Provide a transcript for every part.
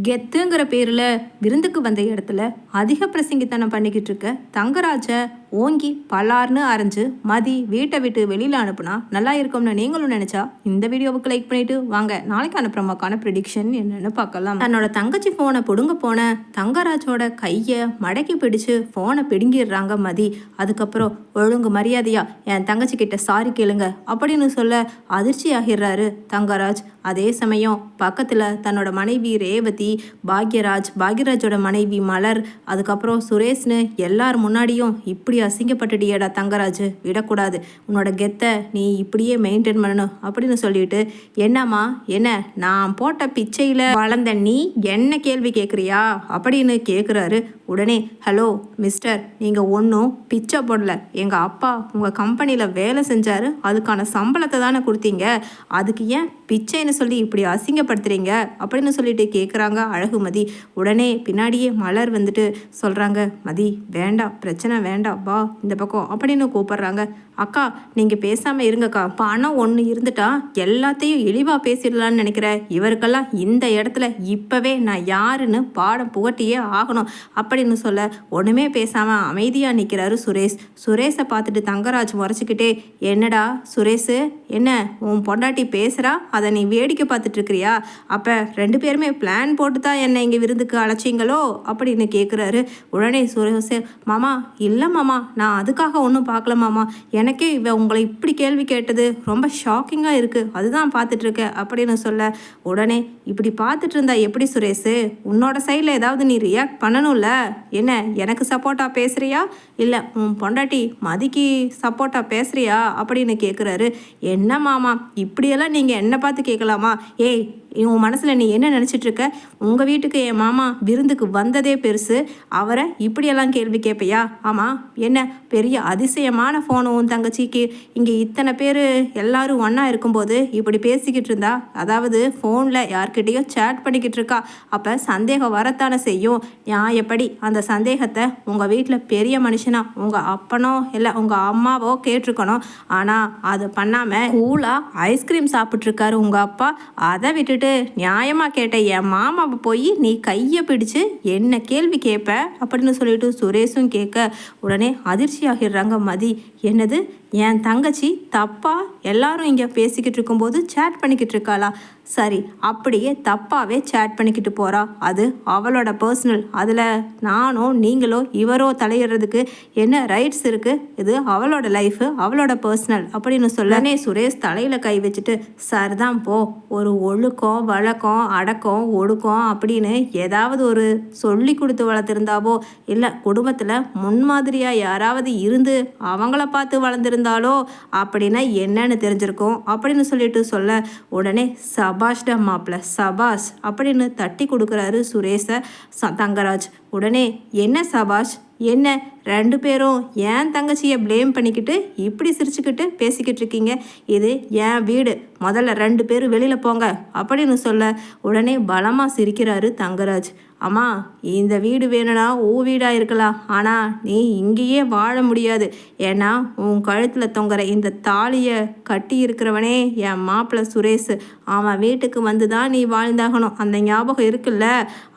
கெத்துங்கிற பேரில் விருந்துக்கு வந்த இடத்துல அதிக பிரசங்கித்தனம் பண்ணிக்கிட்டு இருக்க தங்கராஜை ஓங்கி பலார்னு அரைஞ்சு மதி வீட்டை விட்டு வெளியில் அனுப்புனா நல்லா இருக்கும்னு நீங்களும் நினச்சா இந்த வீடியோவுக்கு லைக் பண்ணிட்டு வாங்க நாளைக்கான ப்ரமோக்கான ப்ரிடிக்ஷன் என்னன்னு பார்க்கலாம். தன்னோட தங்கச்சி ஃபோனை பிடுங்க போன தங்கராஜோட கையை மடக்கி பிடிச்சு ஃபோனை பிடுங்கிடுறாங்க மதி. அதுக்கப்புறம் ஒழுங்கு மரியாதையா என் தங்கச்சி கிட்ட சாரி கேளுங்க அப்படின்னு சொல்ல அதிர்ச்சி ஆகிடுறாரு தங்கராஜ். அதே சமயம் பக்கத்தில் தன்னோட மனைவி ரேவதி, பாக்யராஜோட மனைவி மலர், அதுக்கப்புறம் சுரேஷ்னு எல்லார் முன்னாடியும் இப்படி அசிங்கப்பட்டுட்டியடா தங்கராஜ், விடக்கூடாது, உன்னோட கெத்தை நீ இப்படியே மெயின்டைன் பண்ணணும் அப்படின்னு சொல்லிட்டு, என்னம்மா என்ன நான் போட்ட பிச்சையில் வளர்ந்த நீ என்ன கேள்வி கேட்குறியா அப்படின்னு கேட்குறாரு. உடனே ஹலோ மிஸ்டர், நீங்கள் ஒன்றும் பிச்சை போடல, எங்கள் அப்பா உங்கள் கம்பெனியில் வேலை செஞ்சார், அதுக்கான சம்பளத்தை தானே கொடுத்தீங்க, அதுக்கு ஏன் பிச்சைன்னு சொல்லி இப்படி அசிங்கப்படுத்துறீங்க அப்படின்னு சொல்லிட்டு கேட்குறாங்க அழகுமதி. உடனே பின்னாடியே மலர் வந்துட்டு சொல்கிறாங்க, மதி வேண்டாம், பிரச்சனை வேண்டாம், வா இந்த பக்கம் அப்படின்னு கூப்பிட்றாங்க. அக்கா நீங்கள் பேசாமல் இருங்கக்கா, பணம் ஒன்று இருந்துட்டா எல்லாத்தையும் இழிவாக பேசிடலான்னு நினைக்கிறேன், இவருக்கெல்லாம் இந்த இடத்துல இப்போவே நான் யாருன்னு பாடம் புகட்டியே ஆகணும் அப்படின்னு சொல்ல ஒன்றுமே பேசாமல் அமைதியாக நிற்கிறாரு சுரேஷ். சுரேஷை பார்த்துட்டு தங்கராஜ் முறைச்சிக்கிட்டே, என்னடா சுரேஷ், என்ன உன் பொண்டாட்டி பேசுகிறா, அதை நீ வேடிக்கை பார்த்துட்டு இருக்கிறியா, அப்போ ரெண்டு பேருமே பிளான் போட்டு தான் என்னை இங்கே விருந்துக்கு அழைச்சிங்களோ அப்படின்னு கேட்குறாரு. உடனே சுரேஷ், மாமா இல்லை மாமா, நான் அதுக்காக ஒன்றும் பார்க்கல மாமா, எனக்கே உங்களை இப்படி கேள்வி கேட்டது ரொம்ப ஷாக்கிங்காக இருக்குது, அதுதான் பார்த்துட்ருக்கேன் அப்படின்னு சொல்ல, உடனே இப்படி பார்த்துட்டு இருந்தா எப்படி சுரேஷ், உன்னோட சைடில் ஏதாவது நீ ரியாக்ட் பண்ணணும்ல, என்ன எனக்கு சப்போர்ட்டாக பேசுகிறியா இல்லை உன் பொண்டாட்டி மதிக்கு சப்போர்ட்டாக பேசுகிறியா அப்படின்னு கேட்குறாரு. என்ன மாமா இப்படியெல்லாம் நீங்கள் என்ன பார்த்து கேட்கலாமா, ஏய் உன் மனசில் நீ என்ன நினச்சிட்ருக்க, உங்கள் வீட்டுக்கு என் மாமா விருந்துக்கு வந்ததே பெருசு, அவரை இப்படியெல்லாம் கேள்வி கேட்பையா, ஆமாம் என்ன பெரிய அதிசயமான ஃபோனு உன் தங்கச்சிக்கு, இங்கே இத்தனை பேர் எல்லாரும் ஒன்றா இருக்கும்போது இப்படி பேசிக்கிட்டு இருந்தா, அதாவது ஃபோனில் யார்கிட்டையோ சேட் பண்ணிக்கிட்டு இருக்கா, அப்போ சந்தேகம் வரத்தானே செய்யும், நியாயப்படி அந்த சந்தேகத்தை உங்கள் வீட்டில் பெரிய மனுஷனா உங்கள் அப்பனோ இல்லை உங்கள் அம்மாவோ கேட்டிருக்கணும், ஆனால் அதை பண்ணாமல் கூலாக ஐஸ்கிரீம் சாப்பிட்ருக்காரு உங்கள் அப்பா, அதை விட்டுட்டு நியாயமாக கேட்ட என் மாமாவை போய் நீ கையை பிடிச்சு என்ன கேள்வி கேட்ப அப்படின்னு சொல்லிட்டு சுரேஷும் கேட்க, உடனே அதிர்ச்சி ஆகிடுறாங்க மதி. என்னது என் தங்கச்சி தப்பா எல்லாரும் இங்கே பேசிக்கிட்டு இருக்கும்போது சேட் பண்ணிக்கிட்டு இருக்காளா, சரி அப்படியே தப்பாகவே சேட் பண்ணிக்கிட்டு போகிறா, அது அவளோட பர்சனல், அதில் நானோ நீங்களோ இவரோ தலையிடுறதுக்கு என்ன ரைட்ஸ் இருக்குது, இது அவளோட லைஃபு அவளோட பர்சனல் அப்படின்னு சொல்லனே சுரேஷ் தலையில் கை வச்சுட்டு, சார் தான் போ, ஒரு ஒழுக்கம் வழக்கம் அடக்கம் ஒடுக்கம் அப்படின்னு ஏதாவது ஒரு சொல்லி கொடுத்து வளர்த்துருந்தாவோ இல்லை குடும்பத்தில் முன்மாதிரியாக யாராவது இருந்து அவங்கள பார்த்து வளர்ந்துருந்தாலோ அப்படின்னா என்னன்னு தெரிஞ்சிருக்கும் அப்படின்னு சொல்லிட்டு சொல்ல, உடனே சபாஷ்டா மாப்பிள்ள சபாஷ் அப்படின்னு தட்டி கொடுக்குறாரு சுரேஷை தங்கராஜ். உடனே என்ன சபாஷ், என்ன ரெண்டு பேரும் ஏன் தங்கச்சியை ப்ளேம் பண்ணிக்கிட்டு இப்படி சிரிச்சுக்கிட்டு பேசிக்கிட்டு இருக்கீங்க, இது என் வீடு, முதல்ல ரெண்டு பேரும் வெளியில் போங்க அப்படின்னு சொல்ல, உடனே பலமாக சிரிக்கிறாரு தங்கராஜ். அம்மா இந்த வீடு வேணும்னா வீடாக இருக்கலாம், ஆனால் நீ இங்கேயே வாழ முடியாது, ஏன்னா உன் கழுத்தில் தொங்குற இந்த தாலியை கட்டி இருக்கிறவனே என் மாப்பிள்ளை சுரேஷ், அவன் வீட்டுக்கு வந்து தான் நீ வாழ்ந்தாகணும், அந்த ஞாபகம் இருக்குல்ல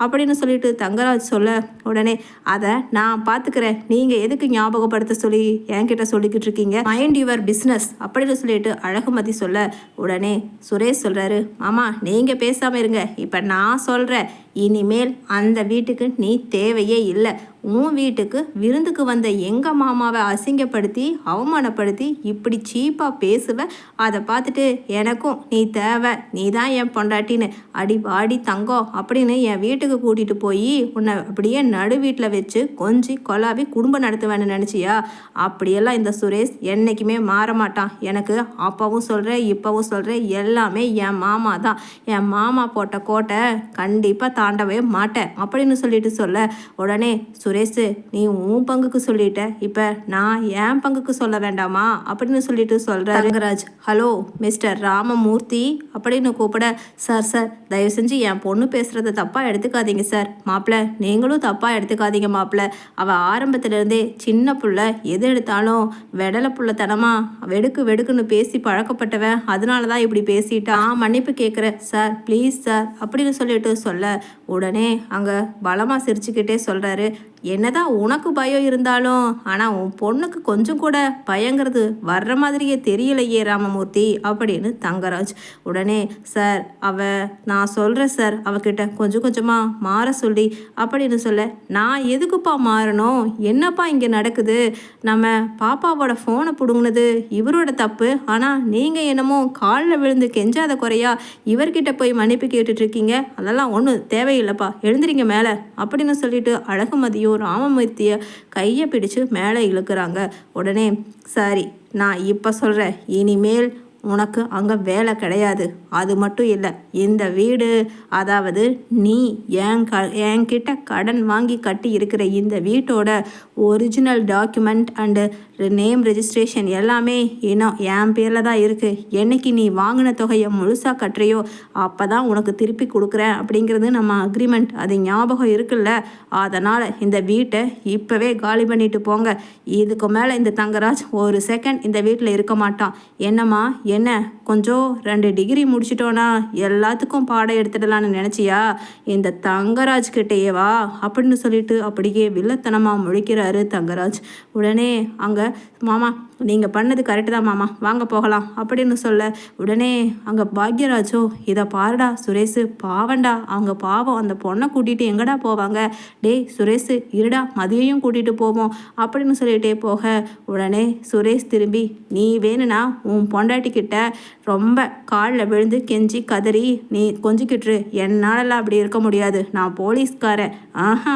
அப்படின்னு சொல்லிட்டு தங்கராஜ் சொல்ல, உடனே அதை நான் பார்த்துக்கிறேன், நீங்கள் எதுக்கு ஞாபகப்படுத்த சொல்லி என்கிட்ட சொல்லிக்கிட்டு இருக்கீங்க, மைண்ட் யுவர் பிஸ்னஸ் அப்படின்னு சொல்லிட்டு அழகுமதி சொல்ல, உடனே சுரேஷ் சொல்கிறாரு, மாமா நீங்கள் பேசாமல் இருங்க, இப்போ நான் சொல்கிறேன், இனிமேல் அந்த வீட்டுக்கு நீ தேவையே இல்லை, உன் வீட்டுக்கு விருந்துக்கு வந்த எங்கள் மாமாவை அசிங்கப்படுத்தி அவமானப்படுத்தி இப்படி சீப்பாக பேசுவ, அதை பார்த்துட்டு எனக்கும் நீ தேவை, நீ தான் என் பொண்டாட்டின்னு அடி வாடி தங்கம் அப்படின்னு என் வீட்டுக்கு கூட்டிகிட்டு போய் உன்னை அப்படியே நடு வீட்டில் வச்சு கொஞ்சி கொலாவி குடும்பம் நடத்துவேன்னு நினச்சியா, அப்படியெல்லாம் இந்த சுரேஷ் என்றைக்குமே மாற மாட்டான், எனக்கு அப்பவும் சொல்கிறேன் இப்போவும் சொல்கிறேன், எல்லாமே என் மாமா தான், என் மாமா போட்ட கோட்டை கண்டிப்பாக தாண்டவே மாட்டேன் அப்படின்னு சொல்லிட்டு சொல்ல, உடனே சுரேஷ் நீ உன் பங்குக்கு சொல்லிட்ட, இப்போ நான் என் பங்குக்கு சொல்ல வேண்டாமா அப்படின்னு சொல்லிட்டு சொல்கிறாரு தங்கராஜ். ஹலோ மிஸ்டர் ராமமூர்த்தி அப்படின்னு கூப்பிட, சார் சார் தயவு செஞ்சு என் பொண்ணு பேசுகிறத தப்பாக எடுத்துக்காதீங்க சார். மாப்பிள்ள நீங்களும் தப்பாக எடுத்துக்காதீங்க மாப்பிள்ள. அவள் ஆரம்பத்துலேருந்தே சின்ன புள்ள, எது எடுத்தாலும் வெடலை புள்ளத்தனமா வெடுக்கு வெடுக்குன்னு பேசி பழக்கப்பட்டவன், அதனால தான் இப்படி பேசிட்டான். மன்னிப்பு கேட்குறேன் சார், ப்ளீஸ் சார் அப்படின்னு சொல்லிட்டு சொல்ல, உடனே அங்கே பலமாக சிரிச்சுக்கிட்டே சொல்கிறாரு, என்னதான் உனக்கு பயம் இருந்தாலும் ஆனால் உன் பொண்ணுக்கு கொஞ்சம் கூட பயங்கிறது வர்ற மாதிரியே தெரியலையே ராமமூர்த்தி அப்படின்னு தங்கராஜ். உடனே சார் நான் சொல்கிறேன் சார், அவகிட்ட கொஞ்சம் கொஞ்சமாக மாற சொல்லி அப்படின்னு சொல்ல, நான் எதுக்குப்பா மாறணும், என்னப்பா இங்கே நடக்குது, நம்ம பாப்பாவோட ஃபோனை பிடுங்கினது இவரோட தப்பு, ஆனால் நீங்கள் என்னமோ காலில் விழுந்து கெஞ்சாத குறையா இவர்கிட்ட போய் மன்னிப்பு கேட்டுட்ருக்கீங்க, அதெல்லாம் ஒன்றும் தேவையில்லைப்பா, எழுந்துறீங்க மேலே அப்படின்னு சொல்லிட்டு அழகுமதியும் ராமமூர்த்தியை கையை பிடிச்சு மேலே இழுக்கிறாங்க. உடனே சரி நான் இப்போ சொல்கிறேன், இனிமேல் உனக்கு அங்கே வேலை கிடையாது. அது மட்டும் இல்லை, இந்த வீடு, அதாவது நீ என்கிட்ட கடன் வாங்கி கட்டி இருக்கிற இந்த வீட்டோட original document and name registration எல்லாமே இன்னும் என் பேரில் தான் இருக்குது. என்னைக்கு நீ வாங்கின தொகையை முழுசாக கட்டுறியோ அப்போ தான் உனக்கு திருப்பி கொடுக்குறேன் அப்படிங்கிறது நம்ம அக்ரிமெண்ட், அது ஞாபகம் இருக்குல்ல. அதனால் இந்த வீட்டை இப்போவே காலி பண்ணிட்டு போங்க. இதுக்கு மேலே இந்த தங்கராஜ் ஒரு செகண்ட் இந்த வீட்டில் இருக்க மாட்டான். என்னம்மா என்ன கொஞ்சம் 2 டிகிரி முடிச்சிட்டோன்னா எல்லாத்துக்கும் பாடம் எடுத்துடலான்னு நினச்சியா, இந்த தங்கராஜ் கிட்டேயேவா அப்படின்னு சொல்லிட்டு அப்படியே வில்லத்தனமாக முழிக்கிறாரு தங்கராஜ். உடனே அங்கே மாமா நீங்கள் பண்ணது கரெக்டு தான் மாமா, வாங்க போகலாம் அப்படின்னு சொல்ல, உடனே அங்கே பாக்யராஜோ, இதை பாருடா சுரேஷ், பாவண்டா அவங்க பாவம், அந்த பொண்ணை கூட்டிகிட்டு எங்கடா போவாங்க, டேய் சுரேஷ் இருடா மதியையும் கூட்டிகிட்டு போவோம் அப்படின்னு சொல்லிகிட்டே போக, உடனே சுரேஷ் திரும்பி, நீ வேணும்னா உன் பொண்டாட்டிக்கிட்ட ரொம்ப காலில் விழுந்து கெஞ்சி கதறி நீ கொஞ்சிக்கிட்டுரு, என்னாலலாம் அப்படி இருக்க முடியாது, நான் போலீஸ்காரன், ஆஹா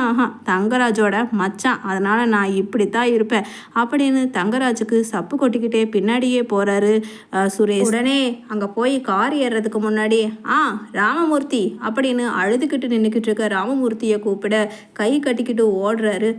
தங்கராஜோட மச்சான், அதனால் நான் இப்படித்தான் இருப்பேன் அப்படின்னு தங்கராஜுக்கு சப்பு கொட்டிக்கிட்டே பின்னாடியே போகிறாரு சுரேஷ். உடனே அங்கே போய் கார் ஏறுறதுக்கு முன்னாடி ராமமூர்த்தி அப்படின்னு அழுதுகிட்டு நின்றுக்கிட்டு இருக்க ராமமூர்த்தியை கூப்பிட கை கட்டிக்கிட்டு ஓடுறாரு.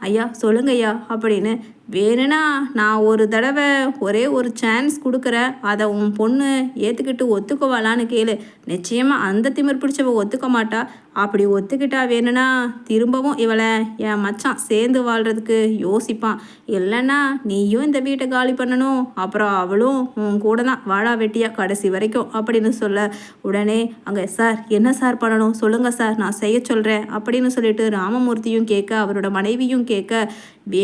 ஐயா சொல்லுங்க ஐயா அப்படின்னு. வேணும்னா நான் ஒரு தடவை ஒரே ஒரு சான்ஸ் கொடுக்குறேன், அதை உன் பொண்ணு ஏற்றுக்கிட்டு ஒத்துக்குவாளான்னு கேளு. நிச்சயமாக அந்த திமிர் பிடிச்சவ ஒத்துக்க மாட்டா. அப்படி ஒத்துக்கிட்டா வேணும்னா திரும்பவும் இவளை என் மச்சான் சேர்ந்து வாழ்கிறதுக்கு யோசிப்பான். இல்லைன்னா நீயும் இந்த வீட்டை காலி பண்ணணும், அப்புறம் அவளும் உன் கூட தான் வாழா வெட்டியா கடைசி வரைக்கும் அப்படின்னு சொல்ல, உடனே அங்கே சார் என்ன சார் பண்ணணும் சொல்லுங்கள் சார், நான் செய்ய சொல்கிறேன் அப்படின்னு சொல்லிட்டு ராமமூர்த்தியும் கேட்க, அவரோட மனைவியும் கேட்க,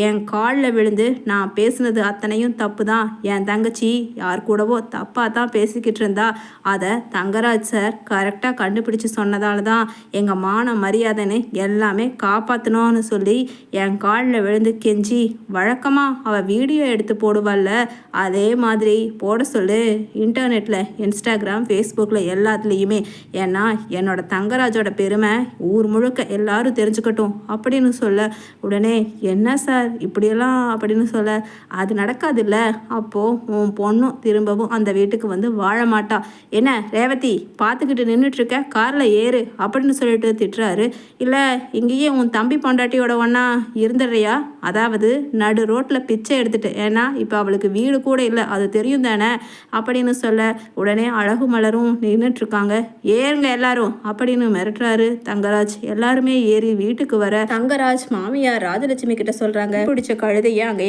என் காலில் விழுந்து நான் பேசுனது அத்தனையும் தப்பு தான். என் தங்கச்சி யார் கூடவோ தப்பாக தான் பேசிக்கிட்டு இருந்தா, அதை தங்கராஜ் சார் கரெக்டாக கண்டுபிடிச்சு சொன்னதால தான் எங்கள் மான மரியாதைன்னு எல்லாமே காப்பாற்றணும்னு சொல்லி என் காலில் விழுந்து கெஞ்சி, வழக்கமாக அவள் வீடியோ எடுத்து போடுவாள்ல அதே மாதிரி போட சொல்லு இன்டர்நெட்டில், இன்ஸ்டாகிராம், ஃபேஸ்புக்கில் எல்லாத்துலேயுமே. ஏன்னா என்னோட தங்கராஜோட பெருமை ஊர் முழுக்க எல்லாரும் தெரிஞ்சுக்கட்டும் அப்படின்னு சொல்ல, உடனே என்ன சார் இப்படியெல்லாம் அப்படின்னு சொல்ல, அது நடக்காதுல்ல, அப்போது உன் பொண்ணும் திரும்பவும் அந்த வீட்டுக்கு வந்து வாழ மாட்டா. என்ன ரேவதி பார்த்துக்கிட்டு நின்றுட்டுருக்க, காரில் ஏறு அப்படின்னு சொல்லிட்டு திட்டுறாரு. இல்லை இங்கேயே உன் தம்பி பொண்டாட்டியோட ஒன்றா இருந்துடுறியா, அதாவது நடு ரோட்டில் பிச்சை எடுத்துட்டு, ஏன்னா இப்போ அவளுக்கு வீடு கூட இல்லை அது தெரியும் தானே அப்படின்னு சொல்ல, உடனே அழகு மலரும் நின்றுட்டுருக்காங்க. ஏறுங்க எல்லாரும் அப்படின்னு மிரட்டுறாரு தங்கராஜ். எல்லாருமே ஏறி வீட்டுக்கு வர, தங்கராஜ் மாமியார் ராஜலட்சுமி கிட்ட சொல்கிறாங்க, பிடிச்ச கழுதையை அங்கே